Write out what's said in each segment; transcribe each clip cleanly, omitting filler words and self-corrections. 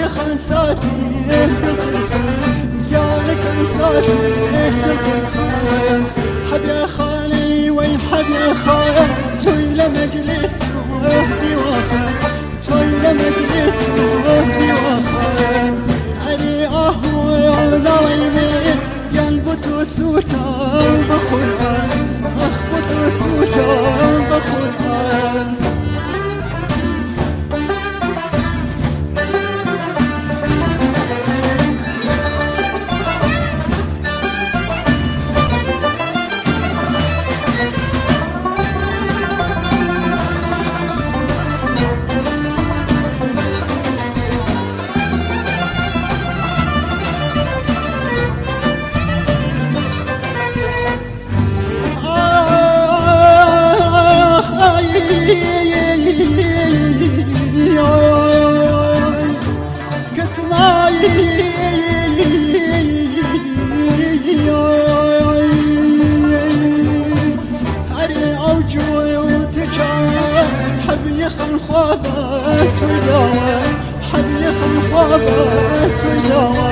حبي خنساتي قالك انساتي حبي خالي وين حبي خال تويل مجلس وهدي وخال تويل مجلس وهدي وخال علي اهوى نايمين ينبت وسوتا بخلان اخبط وسوتا بخلان حبي خل خوابت وجاوه حبي خل خوابت وجاوه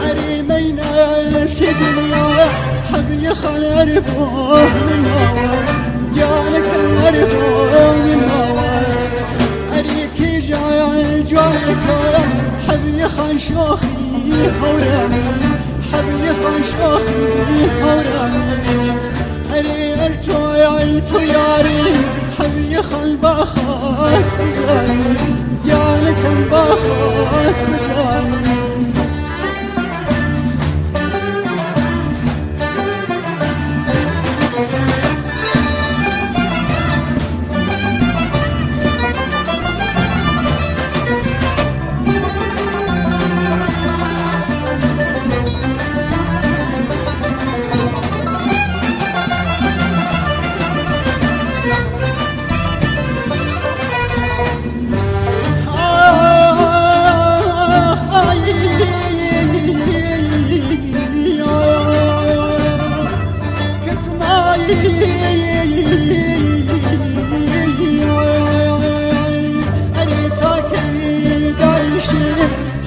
عريمين الدنيا حبي خل اربوه من هواه جالك اربوه من هواه عريكي جاي جالك حبي خل شوخي هوراني حبي خل شوخي هوراني عري التو ياري حبي خل باخاس مزاني جالك باخاس مزاني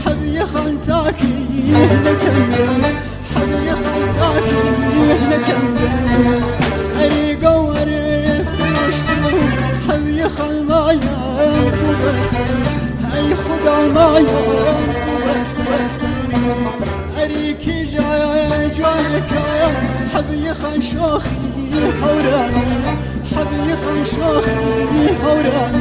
حبي خلتاكي نكمل حبي خلتاكي نكمل أري قوري وشتو حبي خل مايا وبس أي خدا مايا وبس أريكي جايك حبي خل شوخي هوراني حبي خل شوخي هوراني